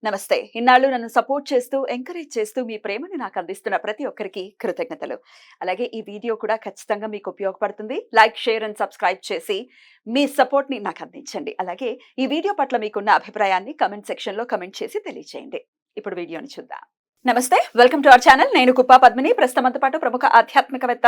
నమస్తే. ఇన్నాళ్ళు నన్ను సపోర్ట్ చేస్తూ, ఎంకరేజ్ చేస్తూ మీ ప్రేమని నాకు అందిస్తున్న ప్రతి ఒక్కరికి కృతజ్ఞతలు. అలాగే ఈ వీడియో కూడా ఖచ్చితంగా మీకు ఉపయోగపడుతుంది. లైక్, షేర్ అండ్ సబ్స్క్రైబ్ చేసి మీ సపోర్ట్‌ని నాకు అందించండి. అలాగే ఈ వీడియో పట్ల మీకున్న అభిప్రాయాన్ని కామెంట్ సెక్షన్‌లో కామెంట్ చేసి తెలియజేయండి. ఇప్పుడు వీడియోని చూద్దాం. నమస్తే. Welcome to our channel. నేను కుప్పా పద్మిని. ప్రస్తుతంతో పాటు ప్రముఖ ఆధ్యాత్మికవేత్త,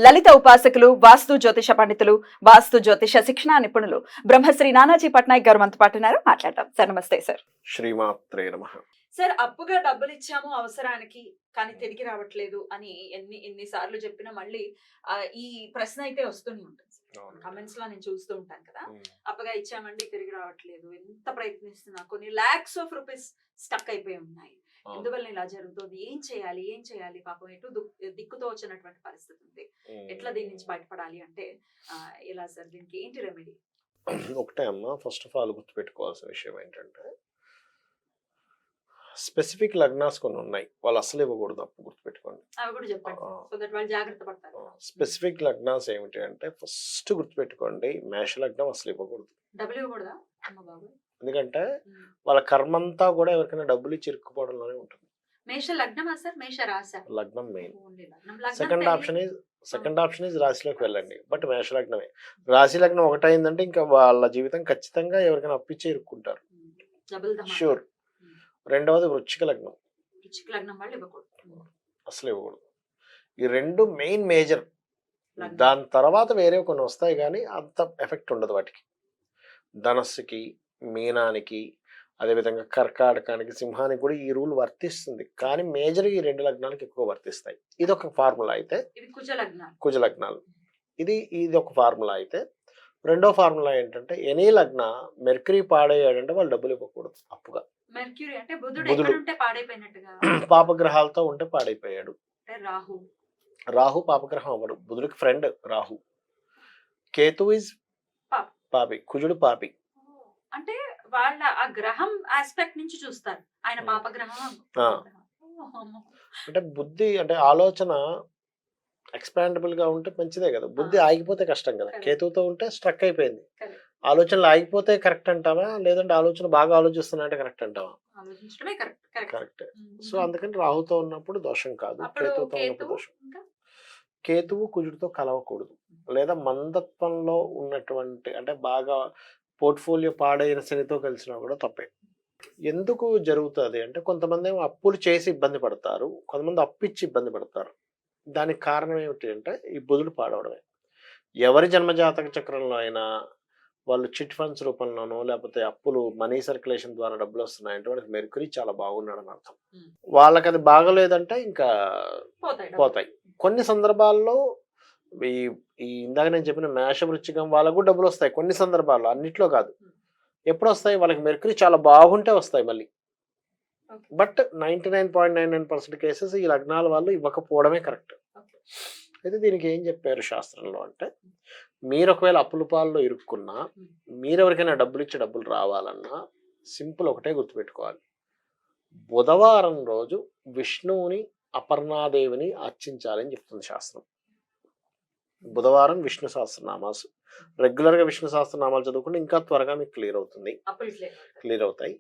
లలిత ఉపాసకులు, వాస్తు జ్యోతిష పండితులు, వాస్తు జ్యోతిష శిక్షణా నిపుణులు బ్రహ్మశ్రీ నానాజీ పట్నాయక్ గారు మనతో పాటు ఉన్నారు. మాట్లాడదాం. సార్ నమస్తే సార్. శ్రీమాత్రే నమః. సార్, అప్పుగా డబ్బులు ఇచ్చాము అవసరానికి, కానీ తిరిగి రావట్లేదు అని ఎన్ని సార్లు చెప్పినా మళ్ళీ ఈ ప్రశ్న అయితే వస్తూనే ఉంటుంది. కమెంట్స్ లో నేను చూస్తూ ఉంటాను కదా, అప్పుగా ఇచ్చామండి తిరిగి రావట్లేదు, ఎంత ప్రయత్నిస్తున్నా కొన్ని లాక్స్ ఆఫ్ రూపీస్ స్టక్ అయిపోయి ఉన్నాయి, ఎందువల్ల ఇలా జరుగుతుంది, ఏం చేయాలి పాపం ఎటు దిక్కుతో వచ్చినటువంటి పరిస్థితి ఉంది, ఎట్లా దీని నుంచి బయటపడాలి అంటే ఎలా సార్, దీనికి ఏంటి రెమెడీ? ఒకటే అమ్మా, ఫస్ట్ ఆఫ్ ఆల్ గుర్తుపెట్టుకోవాల్సిన విషయం ఏంటంటే స్పెసిఫిక్ లగ్నాస్ కొన్ని ఉన్నాయి, వాళ్ళు అసలు ఇవ్వకూడదు. అప్పు గుర్తుపెట్టుకోండి. అవి కూడా చెప్పండి, సో దట్ వాళ్ళు జాగ్రత్త పడతారు. స్పెసిఫిక్ లగ్నాస్ ఏమిటి అంటే ఫస్ట్ గుర్తుపెట్టుకోండి, మేష లగ్నం అసలు ఇవ్వకూడదు. డబ్బులు ఇవ్వకూడదా? అమ్మ బాబు. ఎందుకంటే వాళ్ళ కర్మంతా కూడా ఎవరికైనా డబ్బులు ఇచ్చి ఇరుక్కుపోవడంలోనే ఉంటుంది. మేష లగ్నమా సార్? మేష రాశి లగ్నం మెయిన్. సెకండ్ ఆప్షన్ ఇస్ రాశిలోకి వెళ్ళండి, బట్ మేష లగ్నమే. రాశి లగ్నం ఒకటైందంటే ఇంకా వాళ్ళ జీవితం ఖచ్చితంగా ఎవరికైనా అప్పిచ్చే ఇరుక్కుంటారు, షూర్. రెండవది వృశ్చిక లగ్నం. అసలు ఇవ్వకూడదు. ఈ రెండు మెయిన్ మేజర్. దాని తర్వాత వేరే కొన్ని వస్తాయి కానీ అంత ఎఫెక్ట్ ఉండదు వాటికి. ధనస్సుకి, మీనానికి, అదేవిధంగా కర్కాటకానికి, సింహానికి కూడా ఈ రూల్ వర్తిస్తుంది. కానీ మేజర్ ఈ రెండు లగ్నాలకు ఎక్కువ వర్తిస్తాయి. ఇది ఒక ఫార్ములా అయితే, కుజ లగ్నాలు ఇది ఒక ఫార్ములా అయితే, రెండో ఫార్ములా ఏంటంటే ఎనీ లగ్న మెర్క్యూరీ పాడయ్యాడంటే వాళ్ళు డబ్బులు ఇవ్వకూడదు అప్పుగా. బుధుడు పాపగ్రహాలతో ఉంటే పాడైపోయాడు. రాహు పాపగ్రహం అవ్వడు, బుధుడికి ఫ్రెండ్ రాహు. కేతు ఇస్ పాపి, కుజుడు పాపి. అంటే వాళ్ళ ఆ గ్రహం ఆస్పెక్ట్ నుంచి చూస్తారు, ఆయన పాపగ్రహం. అంటే బుద్ధి అంటే ఆలోచన ఎక్స్పాండబుల్ గా ఉంటే మంచిదే కదా, బుద్ధి ఆగిపోతే కష్టం కదా. కేతువుతో ఉంటే స్ట్రక్ అయిపోయింది. ఆలోచనలు ఆగిపోతే కరెక్ట్ అంటావా, లేదంటే ఆలోచన బాగా ఆలోచిస్తున్నా అంటే కరెక్ట్ అంటావా? కరెక్ట్. సో అందుకని రాహుతో ఉన్నప్పుడు దోషం కాదు, కేతువుతో ఉన్నప్పుడు దోషం. కేతువు కుజుడితో కలవకూడదు, లేదా మందత్వంలో ఉన్నటువంటి అంటే బాగా పోర్ట్ఫోలియో పాడైన శనితో కలిసినా కూడా తప్పే. ఎందుకు జరుగుతుంది అంటే కొంతమంది ఏమో అప్పులు చేసి ఇబ్బంది పడతారు, కొంతమంది అప్పిచ్చి ఇబ్బంది పడతారు. దానికి కారణం ఏమిటి అంటే ఈ బుధుడు పాడవడమే. ఎవరి జన్మజాతక చక్రంలో అయినా వాళ్ళు చిట్ ఫండ్స్ రూపంలోనో లేకపోతే అప్పులు మనీ సర్క్యులేషన్ ద్వారా డబ్బులు వస్తున్నాయంటే వాళ్ళకి మెర్క్యూరీ చాలా బాగున్నాడు అని అర్థం. వాళ్ళకి అది బాగలేదంటే ఇంకా పోతాయి. కొన్ని సందర్భాల్లో ఈ ఇందాక నేను చెప్పిన మేష వృశ్చికం వాళ్ళకు కూడా డబ్బులు వస్తాయి కొన్ని సందర్భాల్లో, అన్నిట్లో కాదు. ఎప్పుడు వస్తాయి? వాళ్ళకి మెర్క్యూరీ చాలా బాగుంటే వస్తాయి మళ్ళీ. బట్ 99.99% కేసెస్ ఈ లగ్నాల వాళ్ళు ఇవ్వకపోవడమే కరెక్ట్. అయితే దీనికి ఏం చెప్పారు శాస్త్రంలో అంటే, మీరు ఒకవేళ అప్పుల పాల్లో ఇరుక్కున్నా, మీరెవరికైనా డబ్బులు ఇచ్చి డబ్బులు రావాలన్నా సింపుల్ ఒకటే గుర్తుపెట్టుకోవాలి, బుధవారం రోజు విష్ణువుని, అపర్ణాదేవిని అర్చించాలని చెప్తుంది శాస్త్రం. బుధవారం విష్ణు సహస్రనామాలు రెగ్యులర్గా విష్ణు సహస్రనామాలు చదువుకుంటే ఇంకా త్వరగా మీకు క్లియర్ అవుతాయి.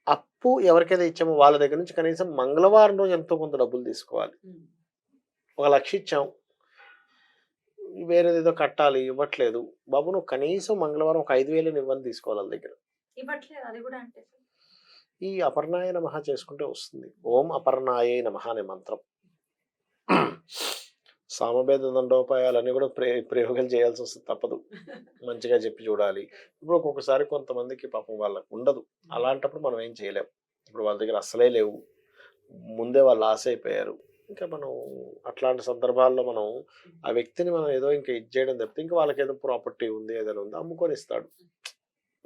అప్పు ఎవరికైతే ఇచ్చామో వాళ్ళ దగ్గర నుంచి కనీసం మంగళవారం రోజు ఎంతో కొంత డబ్బులు తీసుకోవాలి. 1,00,000 ఇచ్చాం, వేరేదేదో కట్టాలి, ఇవ్వట్లేదు బాబు, నువ్వు కనీసం మంగళవారం ఒక 5,000 ఇవ్వని తీసుకోవాలి వాళ్ళ దగ్గర. ఈ అపర్ణాయ నమః చేసుకుంటే వస్తుంది. ఓం అపర్ణాయే నమః అనే మంత్రం. సామవేద దండోపాయాలన్నీ కూడా ప్రయోగాలు చేయాల్సి వస్తుంది, తప్పదు. మంచిగా చెప్పి చూడాలి. ఇప్పుడు ఒక్కొక్కసారి కొంతమందికి పాపం వాళ్ళకు ఉండదు, అలాంటప్పుడు మనం ఏం చేయలేం. ఇప్పుడు వాళ్ళ దగ్గర అసలే లేవు, ముందే వాళ్ళు ఆశ అయిపోయారు. ఇంకా మనం అట్లాంటి సందర్భాల్లో మనం ఆ వ్యక్తిని మనం ఏదో ఇంకా ఇచ్చేయడం తప్పితే, ఇంకా వాళ్ళకి ఏదో ప్రాపర్టీ ఉంది, ఏదైనా ఉంది, అమ్ముకొని ఇస్తాడు.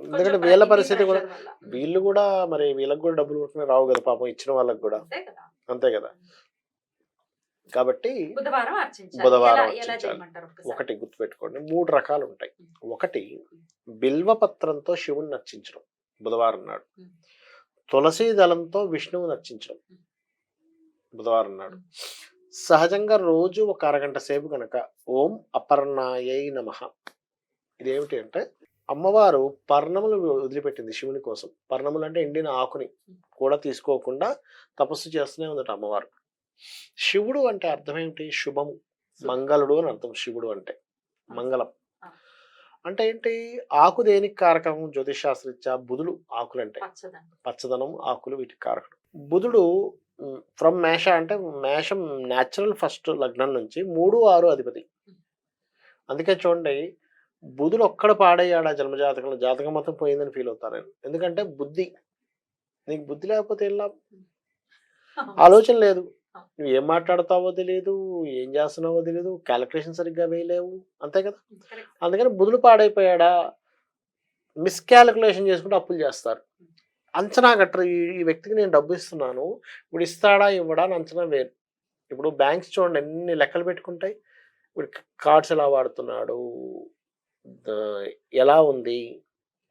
ఎందుకంటే వీళ్ళ పరిస్థితి కూడా, వీళ్ళు కూడా మరి వీళ్ళకి కూడా డబ్బులు కొట్టుకుని రావు కదా పాపం, ఇచ్చిన వాళ్ళకి కూడా అంతే కదా. కాబట్టి బుధవారం అర్చించాలి. ఒకటి గుర్తుపెట్టుకోండి, 3 రకాలు ఉంటాయి. ఒకటి బిల్వపత్రంతో శివుని అర్చించడం బుధవారం నాడు, తులసి దళంతో విష్ణువుని అర్చించడం బుధవారం నాడు. సహజంగా రోజు ఒక అరగంట సేపు కనుక ఓం అపర్ణాయై నమః, ఇదేమిటి అంటే అమ్మవారు పర్ణములు వదిలిపెట్టింది శివుని కోసం. పర్ణములు అంటే ఎండిన ఆకుని కూడా తీసుకోకుండా తపస్సు చేస్తూనే ఉందట అమ్మవారు. శివుడు అంటే అర్థం ఏమిటి? శుభము, మంగళుడు అని అర్థం. శివుడు అంటే మంగళం. అంటే ఏంటి? ఆకు దేనికి కారకం? జ్యోతిష్ శాస్త్రరీత్యా బుధుడు ఆకులంటే పచ్చదనం, ఆకులు వీటికి కారకుడు. బుధుడు ఫ్రమ్ మేష అంటే మేషం న్యాచురల్ ఫస్ట్ లగ్నం నుంచి 3, 6 అధిపతి. అందుకే చూడండి, బుధుడు ఒక్కడ పాడయ్యాడు ఆ జన్మజాతకంలో, జాతకం మొత్తం పోయిందని ఫీల్ అవుతారు నేను. ఎందుకంటే బుద్ధి, నీకు బుద్ధి లేకపోతే ఎలా? ఆలోచన లేదు, నువ్వు ఏం మాట్లాడతావో తెలియదు, ఏం చేస్తున్నావో తెలియదు, క్యాలిక్యులేషన్ సరిగ్గా వేయలేవు, అంతే కదా. అందుకని బుధుడు పాడైపోయాడా, మిస్క్యాలిక్యులేషన్ చేసుకుంటూ అప్పులు చేస్తారు. అంచనా కట్టరు. ఈ వ్యక్తికి నేను డబ్బు ఇస్తున్నాను, ఇప్పుడు ఇస్తాడా ఇవ్వడా అని అంచనా వేరు. ఇప్పుడు బ్యాంక్స్ చూడండి ఎన్ని లెక్కలు పెట్టుకుంటాయి. ఇప్పుడు కార్డ్స్ ఎలా వాడుతున్నాడు, ఎలా ఉంది,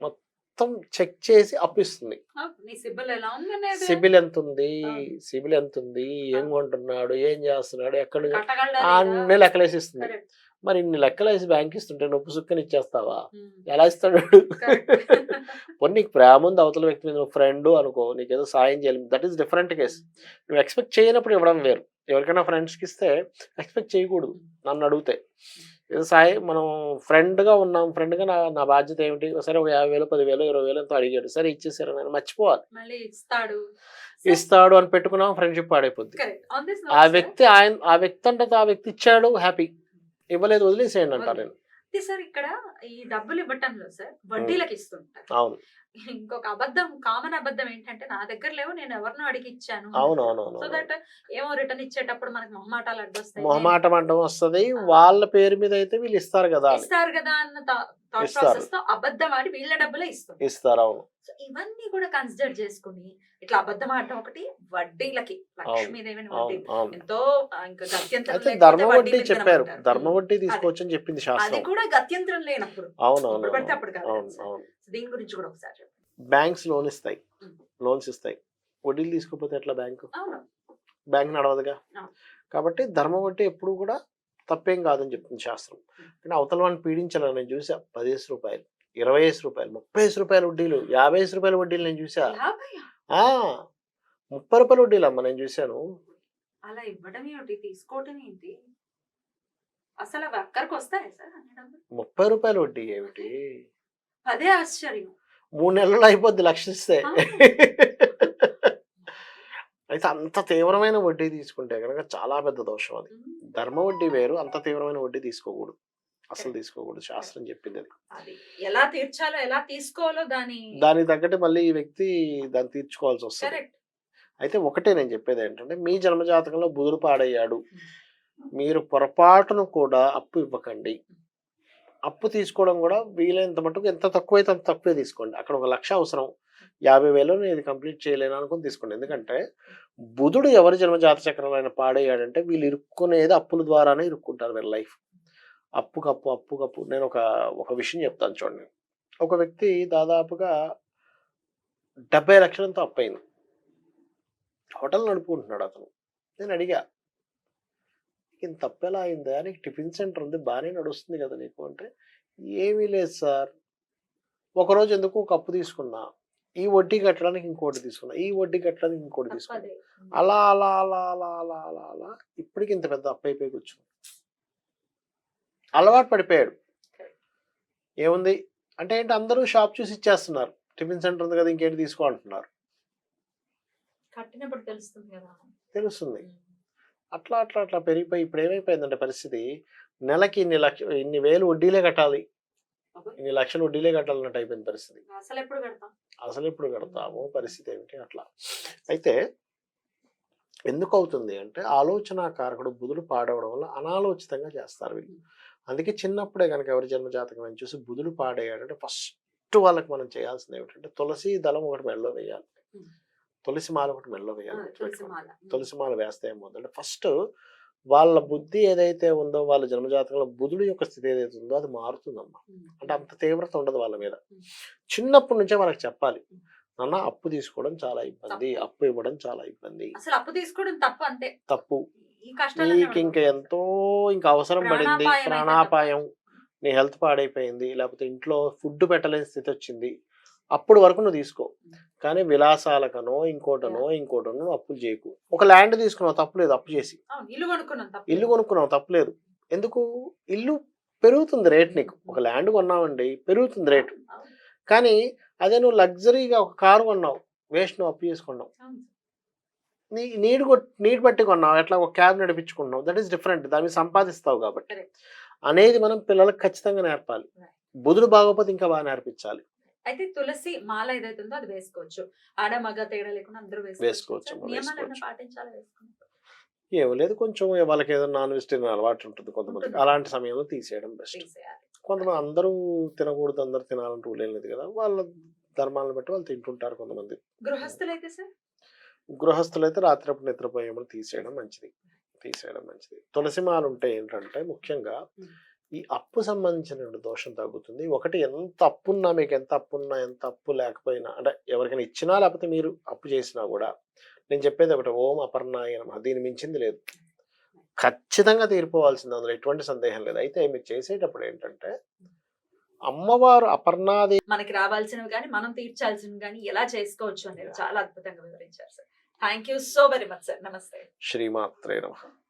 మొత్తం చెక్ చేసి అప్పిస్తుంది. సిబిల్ ఎంత ఉంది, సిబిల్ ఎంత ఉంది, ఏం కొంటున్నాడు, ఏం చేస్తున్నాడు, ఎక్కడ, అన్ని లెక్కలేసి ఇస్తుంది. మరి ఇన్ని లెక్కలేసి బ్యాంక్ ఇస్తుంటే నొప్పు సుక్కని ఇచ్చేస్తావా? ఎలా ఇస్తాడు? పోనీ నీకు ప్రేమ ఉంది అవతల వ్యక్తి మీద, నువ్వు ఫ్రెండ్ అనుకో, నీకేదో సాయం చేయాలి, దట్ ఈస్ డిఫరెంట్ కేసు. నువ్వు ఎక్స్పెక్ట్ చేయనప్పుడు ఇవ్వడం వేరు. ఎవరికైనా ఫ్రెండ్స్కి ఇస్తే ఎక్స్పెక్ట్ చేయకూడదు. నన్ను అడిగితే ఏదో సాయం, మనం ఫ్రెండ్గా ఉన్నాం, ఫ్రెండ్గా నా బాధ్యత ఏమిటి? సరే ఒక 50,000, 10,000, 20,000 ఎంతో అడిగాడు, సరే ఇచ్చేసారు, నేను మర్చిపోవాలి. ఇస్తాడు అని పెట్టుకున్నాం, ఫ్రెండ్షిప్ పాడైపోద్ది. ఆ వ్యక్తి అంటే ఆ వ్యక్తి ఇచ్చాడు, హ్యాపీ. ఇవ్వలేదు, వదిలేసేయండి అంటారు నేను. సార్ ఇక్కడ ఈ డబ్బులు ఇవ్వటంలో సార్ వడ్డీలకు ఇస్తుంటారు. అవును. ఇంకొక అబద్ధం, కామన్ అబద్ధం ఏంటంటే నా దగ్గర లేవు, నేను ఎవరినో అడిగి ఇచ్చాను. అవునవును. సో దట్ ఏమో రిటర్న్ ఇచ్చేటప్పుడు మనకి మొహమాటాలు అడ్డొస్తాయి. మొహమాటం అడ్డం వస్తుంది. వాళ్ళ పేరు మీద అయితే వీళ్ళు ఇస్తారు కదా అన్న థాట్ ప్రాసెస్ తో అబద్ధం ఆడి వీళ్ళ డబ్బులే ఇస్తారు. అవును. సో ఇవన్నీ కూడా కన్సిడర్ చేసుకుని ఇట్లా అబద్ధం ఆడటం ఒకటి, వడ్డీలకి లక్ష్మీదేవిని ఎంతో ఇంకా గత్యంతరం ధర్మ వడ్డీ చెప్పారు, ధర్మ వడ్డీ తీసుకోవచ్చు అని చెప్పింది శాస్త్రం. అది కూడా గత్యంతరం లేనప్పుడు. అవునవును. దీని గురించి కూడా ఒకసారి చెప్పండి. బ్యాంక్స్ లోన్స్ ఇస్తాయి, వడ్డీలు తీసుకోకపోతే ఎట్లా? బ్యాంక్ నడవదుగా. కాబట్టి ధర్మ వడ్డీ ఎప్పుడు కూడా తప్పేం కాదని చెప్తుంది శాస్త్రం. కానీ అవతల వాడిని పీడించాలని నేను చూసా. 10 రూపాయలు, 20 రూపాయలు, 30 రూపాయల వడ్డీలు, 50 రూపాయల వడ్డీలు నేను చూసా. 30 రూపాయల వడ్డీలు అమ్మ నేను చూశాను. అలా ఇవ్వడం ఏంటి, తీసుకోవటం ఏంటి, అసలు అవి అక్కడికి వస్తాయి సార్? 30 రూపాయల వడ్డీ ఏమిటి? అదే ఆశ్చర్యం. 3 నెలలు అయిపోద్ది లక్షిస్తే. అయితే అంత తీవ్రమైన వడ్డీ తీసుకుంటే కనుక చాలా పెద్ద దోషం అది. ధర్మ వడ్డీ వేరు, అంత తీవ్రమైన వడ్డీ తీసుకోకూడదు, అసలు తీసుకోకూడదు. శాస్త్రం చెప్పింది అది. ఎలా తీర్చాలో, ఎలా తీసుకోవాలో దానికి తగ్గట్టు మళ్ళీ ఈ వ్యక్తి దాన్ని తీర్చుకోవాల్సి వస్తుంది. అయితే ఒకటే నేను చెప్పేది ఏంటంటే, మీ జన్మజాతకంలో బుధుడు పాడయ్యాడు, మీరు పొరపాటును కూడా అప్పు ఇవ్వకండి. అప్పు తీసుకోవడం కూడా వీలైనంత మటుకు ఎంత తక్కువైతే అంత తక్కువే తీసుకోండి. అక్కడ 1,00,000 అవసరం, 50,000 నేను ఇది కంప్లీట్ చేయలేను అనుకుని తీసుకోండి. ఎందుకంటే బుధుడు ఎవరి జన్మజాత చక్రంలో ఆయన పాడయ్యాడంటే వీళ్ళు ఇరుక్కునేది అప్పుల ద్వారానే ఇరుక్కుంటారు వీళ్ళ లైఫ్. అప్పు. నేను ఒక విషయం చెప్తాను చూడండి. ఒక వ్యక్తి దాదాపుగా 70 లక్షలతో అప్పయింది. హోటల్ నడుపుకుంటున్నాడు అతను. నేను అడిగా, ఇంత తప్పు ఎలా అయిందా, నీకు టిఫిన్ సెంటర్ ఉంది, బాగానే నడుస్తుంది కదా నీకు అంటే, ఏమీ లేదు సార్, ఒకరోజు ఎందుకు ఒక అప్పు తీసుకున్నా, ఈ వడ్డీ కట్టడానికి ఇంకోటి తీసుకున్నా, ఈ వడ్డీ కట్టడానికి ఇంకోటి తీసుకున్నా, అలా అలా అలా అలా అలా అలా అలా ఇప్పటికి ఇంత పెద్ద అప్పు అయిపోయి కూర్చున్నాడు. అలవాటు పడిపోయాడు. ఏముంది అంటే ఏంటి, అందరూ షాప్ చూసి ఇచ్చేస్తున్నారు, టిఫిన్ సెంటర్ ఉంది కదా ఇంకేంటి తీసుకో అంటున్నారు. తెలుస్తుంది. అట్లా అట్లా అట్లా పెరిగిపోయి ఇప్పుడు ఏమైపోయిందంటే పరిస్థితి, నెలకి ఇన్ని వేలు వడ్డీలే కట్టాలి, ఇన్ని లక్షలు వడ్డీలే కట్టాలన్నట్టు అయిపోయింది పరిస్థితి. అసలు ఎప్పుడు కడతాము పరిస్థితి ఏమిటి అట్లా. అయితే ఎందుకు అవుతుంది అంటే, ఆలోచన కారకుడు బుధుడు పాడవడం వల్ల అనాలోచితంగా చేస్తారు వీళ్ళు. అందుకే చిన్నప్పుడే కనుక ఎవరి జన్మ జాతకం అని చూసి బుధుడు పాడేయాడంటే ఫస్ట్ వాళ్ళకి మనం చేయాల్సింది ఏమిటంటే, తులసి దళం ఒకటి మెడలో వేయాలి, తులసి మాల ఒకటి మెడలో వేయాలి. తులసి మాల వేస్తే ఏమవుతుందంటే, ఫస్ట్ వాళ్ళ బుద్ధి ఏదైతే ఉందో, వాళ్ళ జన్మజాతకంలో బుధుడు యొక్క స్థితి ఏదైతే ఉందో అది మారుతుందమ్మా. అంటే అంత తీవ్రత ఉండదు వాళ్ళ మీద. చిన్నప్పటి నుంచే వాళ్ళకి చెప్పాలి, నాన్న అప్పు తీసుకోవడం చాలా ఇబ్బంది, అప్పు ఇవ్వడం చాలా ఇబ్బంది, అసలు అప్పు తీసుకోవడం తప్పు, అంటే తప్పు. నీకు ఇంకా ఎంతో ఇంకా అవసరం పడింది, ప్రాణాపాయం, నీ హెల్త్ పాడైపోయింది, లేకపోతే ఇంట్లో ఫుడ్ పెట్టలేని స్థితి వచ్చింది, అప్పుడు వరకు నువ్వు తీసుకో. కానీ విలాసాలకనో ఇంకోటనో నువ్వు అప్పులు చేయకు. ఒక ల్యాండ్ తీసుకున్నావు తప్పులేదు, అప్పు చేసి అవును, ఇల్లు కొనుక్కున్నాం తప్ప ఇల్లు కొనుక్కున్నావు తప్పులేదు. ఎందుకు? ఇల్లు పెరుగుతుంది రేట్, నీకు ఒక ల్యాండ్ కొన్నావండి పెరుగుతుంది రేటు. కానీ అదే నువ్వు లగ్జరీగా ఒక కారు కొన్నావు, వేస్ట్, నువ్వు అప్పు చేసుకున్నావు. నీ నీడ్ బట్టి కొన్నావు, ఎట్లా ఒక క్యాబ్ నడిపించుకున్నావు, దట్ ఈస్ డిఫరెంట్. దాన్ని సంపాదిస్తావు కాబట్టి Correct. అనేది మనం పిల్లలకు ఖచ్చితంగా నేర్పాలి. Right. బుధుడు బాగోపోతే ఇంకా బాగా నేర్పించాలి. అయితే తులసి మాల ఏదైతే ఉందో అది వేసుకోవచ్చు, ఆడ మగ తేడా లేకుండా అందరూ వేసుకోవచ్చు, సార్. అమ్మ, నియమాలు ఏమైనా వేసుకోవచ్చు. పాటించాలా వేసుకుంటారు? ఏమో లేదు, కొంచెం వాళ్ళకి ఏదో నాన్ వెజిటేరియన్ అలవాటు ఉంటుంది కొంతమందికి, ఉంటుంది. అలాంటి సమయంలో తీసేయడం బెస్ట్. తీసేయాలి. కొంతమంది అందరూ తినకూడదు, అందరూ తినాలని రూల్ ఏం లేదు కదా, వాళ్ళ ధర్మాలను బట్టి వాళ్ళు తింటుంటారు కొంతమంది. గృహస్థులైతే సార్ గృహస్థులైతే రాత్రిప్పుడు నిద్రపోయేమని తీసేయడం మంచిది. తులసి మాల ఉంటే ఏంటంటే ముఖ్యంగా ఈ అప్పు సంబంధించిన దోషం తగ్గుతుంది. ఒకటి, ఎంత అప్పున్నా, మీకు ఎంత అప్పు లేకపోయినా, అంటే ఎవరికైనా ఇచ్చినా లేకపోతే మీరు అప్పు చేసినా కూడా, నేను చెప్పేది ఒకటి, ఓం అపర్ణాయ నమః, దీని మించింది లేదు. ఖచ్చితంగా తీరిపోవాల్సింది, అందులో ఎటువంటి సందేహం లేదు. అయితే మీరు చేసేటప్పుడు ఏంటంటే అమ్మవారు అపర్ణాది మనకి రావాల్సినవి కానీ మనం తీర్చాల్సినవి కానీ ఎలా చేసుకోవచ్చు అనేది చాలా అద్భుతంగా వివరించారు sir. Thank you so very much sir. నమస్తే. శ్రీమాత్రే నమః.